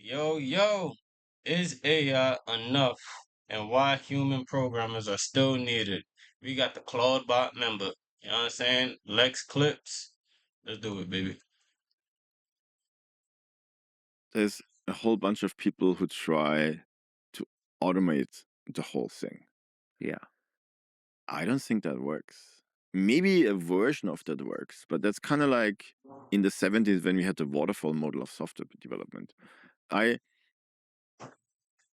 Yo, is AI enough and why human programmers are still needed? We got the Claude bot member. You know what I'm saying? Lex Clips. Let's do it, baby. There's a whole bunch of people who try to automate the whole thing. Yeah. I don't think that works. Maybe a version of that works, but that's kind of like in the 70s when we had the waterfall model of software development. I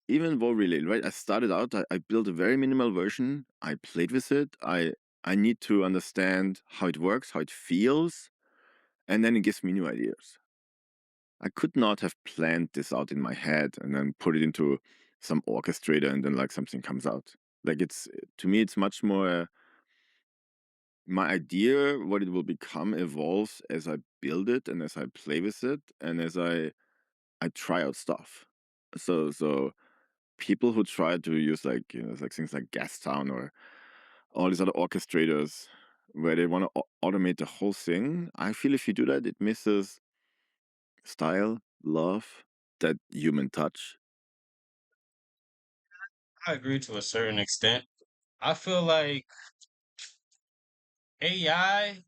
even though really, right? I started out, I built a very minimal version. I played with it. I need to understand how it works, how it feels, and then it gives me new ideas. I could not have planned this out in my head and then put it into some orchestrator and then like something comes out. Like it's to me, it's much more my idea, what it will become evolves as I build it and as I play with it and as I try out stuff. So people who try to use like like things like Gastown or all these other orchestrators where they want to automate the whole thing, I feel if you do that, it misses style, love, that human touch. I agree to a certain extent. I feel like AI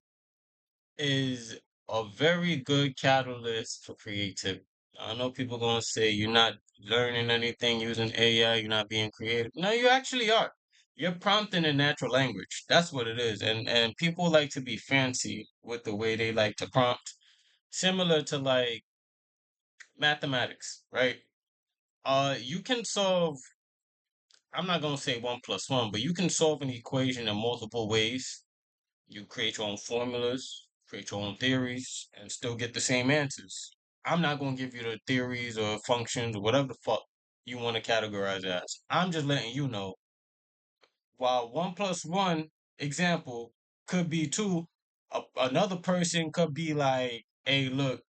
is a very good catalyst for creativity. I know people gonna say you're not learning anything using AI, you're not being creative. No, you actually are. You're prompting in natural language. That's what it is. And people like to be fancy with the way they like to prompt, similar to like mathematics, right? You can solve, I'm not gonna say one plus one, but you can solve an equation in multiple ways. You create your own formulas, create your own theories, and still get the same answers. I'm not going to give you the theories or functions or whatever the fuck you want to categorize as. I'm just letting you know while one plus one example could be two, another person could be like, hey, look,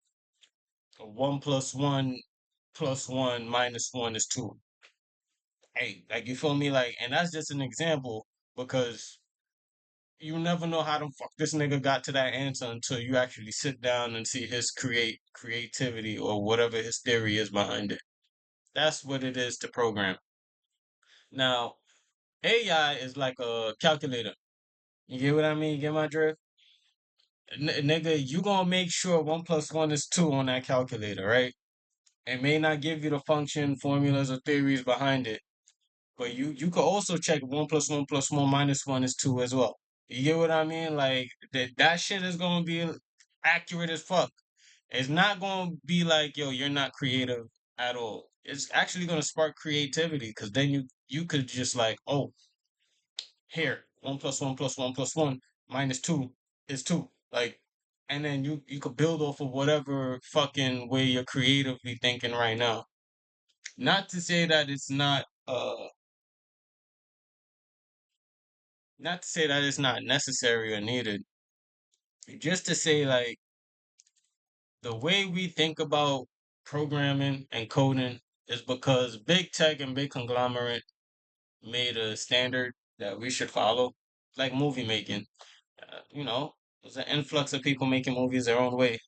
one plus one minus one is two. Hey, like you feel me? Like, and that's just an example because you never know how the fuck this nigga got to that answer until you actually sit down and see his creativity or whatever his theory is behind it. That's what it is to program. Now, AI is like a calculator. You get what I mean? You get my drift? Nigga, you gonna make sure one plus one is two on that calculator, right? It may not give you the function, formulas, or theories behind it, but you could also check one plus one minus one is two as well. You get what I mean? Like that shit is gonna be accurate as fuck. It's not gonna be like, yo, you're not creative at all. It's actually gonna spark creativity because then you could just like, oh, here, one plus one plus one plus one minus two is two. Like, and then you could build off of whatever fucking way you're creatively thinking right now. Not to say that it's not to say that it's not necessary or needed. Just to say like the way we think about programming and coding is because big tech and big conglomerate made a standard that we should follow, like movie making. There's an influx of people making movies their own way.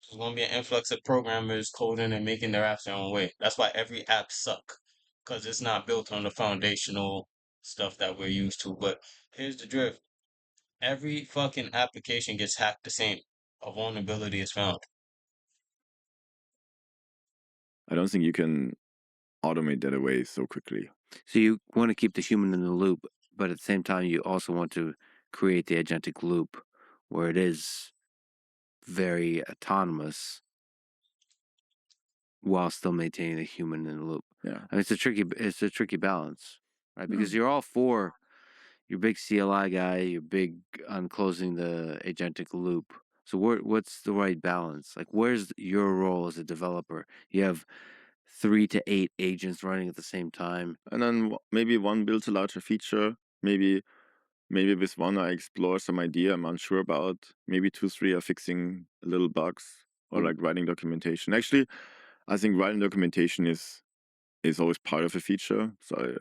There's going to be an influx of programmers coding and making their apps their own way. That's why every app suck, because it's not built on the foundational stuff that we're used to. But here's the drift. Every fucking application gets hacked the same. A vulnerability is found. I don't think you can automate that away so quickly. So you want to keep the human in the loop, but at the same time, you also want to create the agentic loop where it is very autonomous while still maintaining the human in the loop. Yeah. I mean, it's a tricky balance, right? Because Mm. you're all for your big CLI guy, you're big on closing the agentic loop. So what's the right balance? Like, where's your role as a developer? You have 3 to 8 agents running at the same time. And then maybe one builds a larger feature. Maybe with one I explore some idea I'm unsure about. Maybe two, three are fixing little bugs or like writing documentation. Actually, I think writing documentation is always part of a feature. So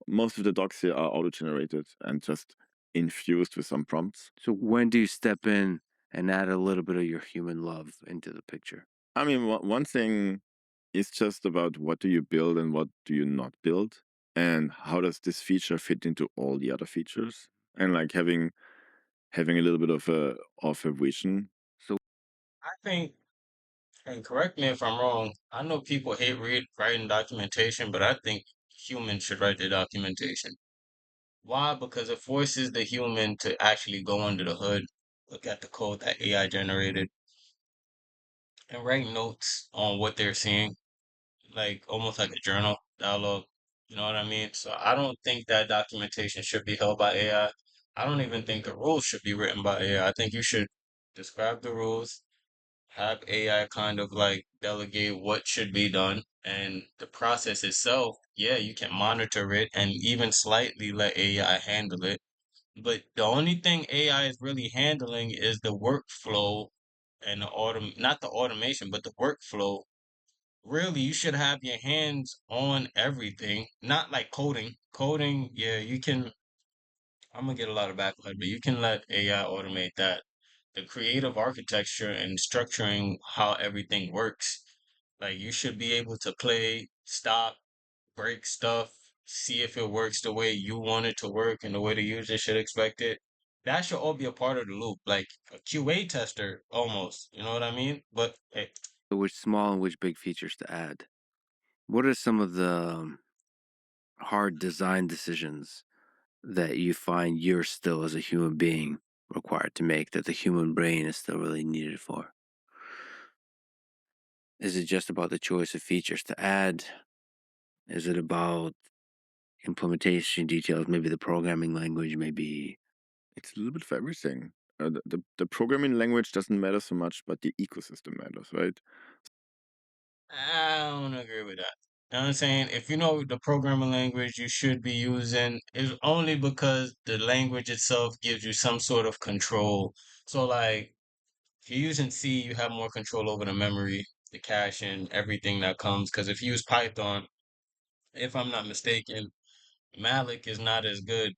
most of the docs here are auto-generated and just infused with some prompts. So when do you step in and add a little bit of your human love into the picture? I mean, one thing It's just about what do you build and what do you not build, and how does this feature fit into all the other features, and like having a little bit of a vision. So I think, and correct me if I'm wrong, I know people hate writing documentation, but I think humans should write the documentation. Why? Because it forces the human to actually go under the hood, look at the code that AI generated, and write notes on what they're seeing, like almost like a journal dialogue. You know what I mean? So I don't think that documentation should be held by AI. I don't even think the rules should be written by AI. I think you should describe the rules, have AI kind of like delegate what should be done, and the process itself, yeah, you can monitor it and even slightly let AI handle it. But the only thing AI is really handling is the workflow and not the automation, but the workflow. Really, you should have your hands on everything, not like coding. Coding, yeah, you can. I'm gonna get a lot of backlash, but you can let AI automate that. The creative architecture and structuring how everything works. Like you should be able to play, stop, break stuff, see if it works the way you want it to work and the way the user should expect it. That should all be a part of the loop, like a QA tester almost. You know what I mean? But hey, which small and which big features to add? What are some of the hard design decisions that you find you're still as a human being required to make that the human brain is still really needed for? Is it just about the choice of features to add? Is it about implementation details, maybe the programming language, maybe? It's a little bit of everything. The programming language doesn't matter so much, but the ecosystem matters, right? I don't agree with that. You know what I'm saying? If you know the programming language you should be using, is only because the language itself gives you some sort of control. So like if you're using C, you have more control over the memory, the cache, and everything that comes. Because if you use Python, if I'm not mistaken, Malik is not as good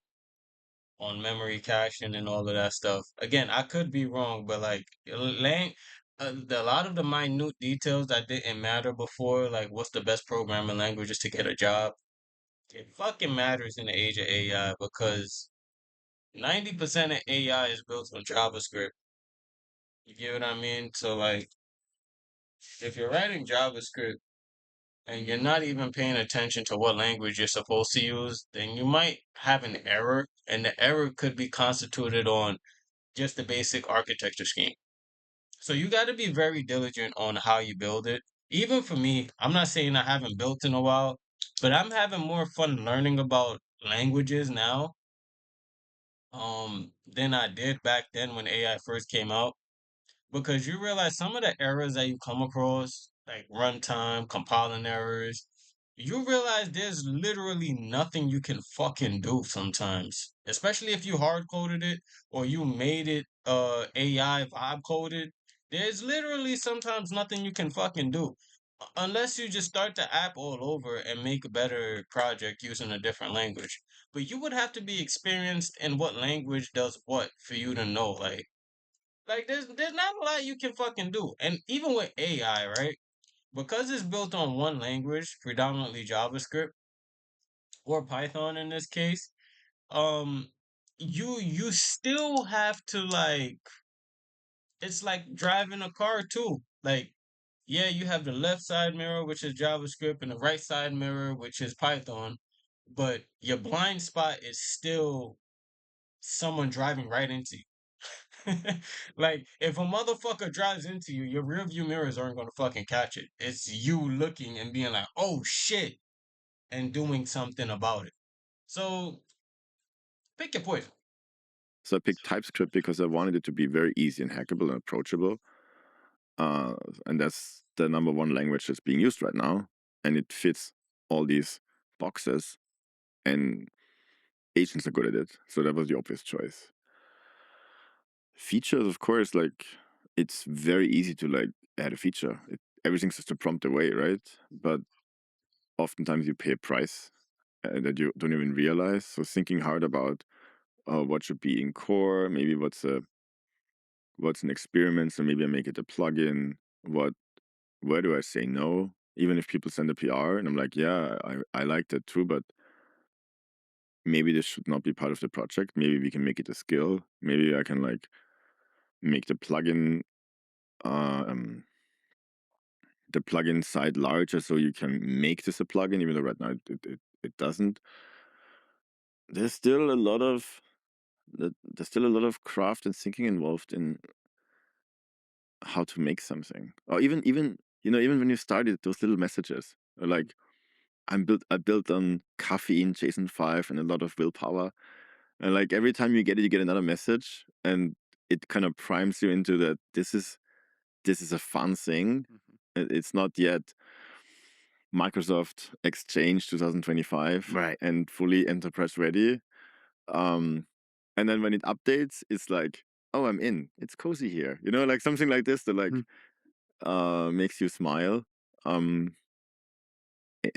on memory caching and all of that stuff. Again, I could be wrong, but like a lot of the minute details that didn't matter before, like what's the best programming languages to get a job, it fucking matters in the age of AI because 90% of AI is built on JavaScript. You get what I mean? So like if you're writing JavaScript and you're not even paying attention to what language you're supposed to use, then you might have an error, and the error could be constituted on just the basic architecture scheme. So you got to be very diligent on how you build it. Even for me, I'm not saying I haven't built in a while, but I'm having more fun learning about languages now than I did back then when AI first came out because you realize some of the errors that you come across, like runtime, compiling errors, you realize there's literally nothing you can fucking do sometimes. Especially if you hard coded it or you made it AI vibe coded. There's literally sometimes nothing you can fucking do. Unless you just start the app all over and make a better project using a different language. But you would have to be experienced in what language does what for you to know. Like there's not a lot you can fucking do. And even with AI, right? Because it's built on one language, predominantly JavaScript or Python in this case, um you still have to like it's like driving a car too. Like yeah, you have the left side mirror which is JavaScript and the right side mirror which is Python, but your blind spot is still someone driving right into you. Like, if a motherfucker drives into you, your rear view mirrors aren't gonna fucking catch it. It's you looking and being like, oh shit, and doing something about it. So pick your poison. So I picked TypeScript because I wanted it to be very easy and hackable and approachable. Uh, and that's the number one language that's being used right now. And it fits all these boxes, and agents are good at it. So that was the obvious choice. Features, of course, like it's very easy to like add a feature. Everything's just a prompt away, right? But oftentimes you pay a price that you don't even realize. So thinking hard about what should be in core, maybe what's an experiment, so maybe I make it a plugin. Where do I say no? even if people send a PR, and I'm like, yeah, I like that too, but maybe this should not be part of the project. Maybe we can make it a skill. Maybe I can like make um, the plugin side larger so you can make this a plugin, even though right now it doesn't. There's still a lot of there's still a lot of craft and thinking involved in how to make something. Or even even when you started those little messages, like I built on caffeine, JSON 5, and a lot of willpower. And like every time you get it, you get another message, and it kind of primes you into that this is a fun thing. Mhm. It's not yet Microsoft Exchange 2025 Right. and fully enterprise ready. Um, and then when it updates, it's like, oh, I'm in. It's cozy here. Like something like this that like Mhm. makes you smile. Um,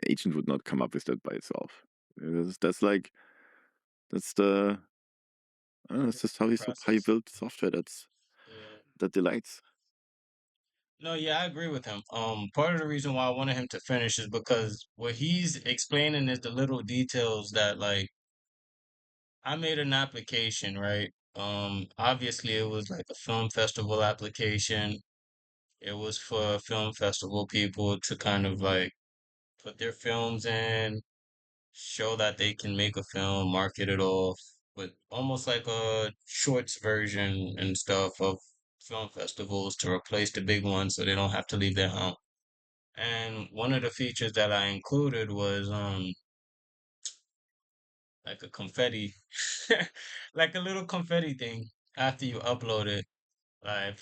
Agent would not come up with that by itself. That's like that's the I don't know, it's just how you Process. build software Yeah. that delights. No, yeah, I agree with him. Part of the reason why I wanted him to finish is because what he's explaining is the little details that like I made an application, right? Obviously it was like a film festival application. It was for film festival people to kind of like put their films in, show that they can make a film, market it off, with almost like a shorts version and stuff of film festivals to replace the big ones so they don't have to leave their home. And one of the features that I included was like a confetti like a little confetti thing after you upload it. Like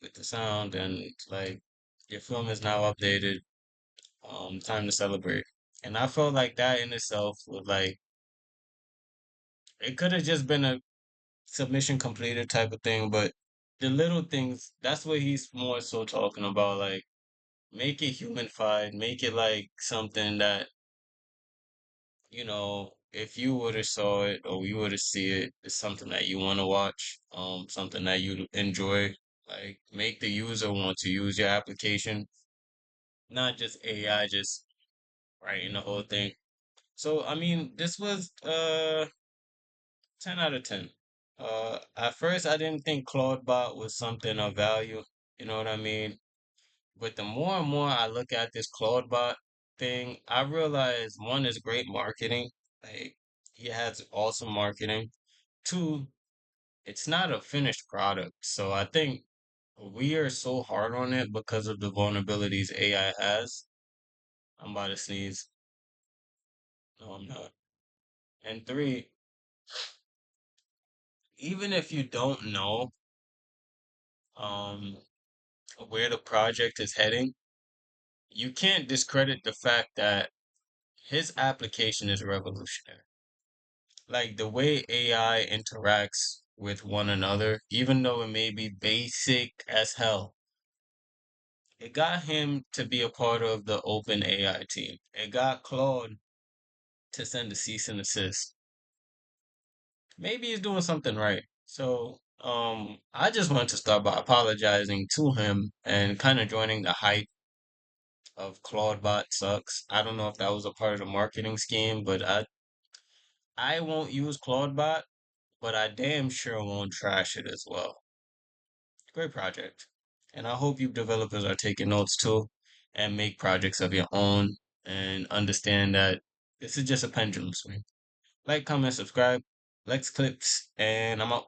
with the sound and it's like your film is now updated. Time to celebrate. And I felt like that in itself was like it could have just been a submission completed type of thing, but the little things, that's what he's more so talking about. Like make it humanified, make it like something that, if you were to saw it or you were to see it, it's something that you want to watch, something that you enjoy. Like make the user want to use your application, not just AI just writing the whole thing. So I mean, this was 10 out of 10. At first I didn't think Claudebot was something of value, you know what I mean? But the more and more I look at this Claudebot thing, I realize one is great marketing. Like he has awesome marketing. Two, it's not a finished product. So I think we are so hard on it because of the vulnerabilities AI has. I'm about to sneeze. No, I'm not. And three, even if you don't know um where the project is heading, you can't discredit the fact that his application is revolutionary. Like the way AI interacts with one another, even though it may be basic as hell, it got him to be a part of the open AI team. It got Claude to send a cease and desist. Maybe he's doing something right. So, I just want to start by apologizing to him and kind of joining the hype of Claudebot sucks. I don't know if that was a part of the marketing scheme, but I won't use Claudebot, but I damn sure won't trash it as well. Great project. And I hope you developers are taking notes too and make projects of your own and understand that this is just a pendulum swing. Like, comment, subscribe, Lex Clips, and I'm out.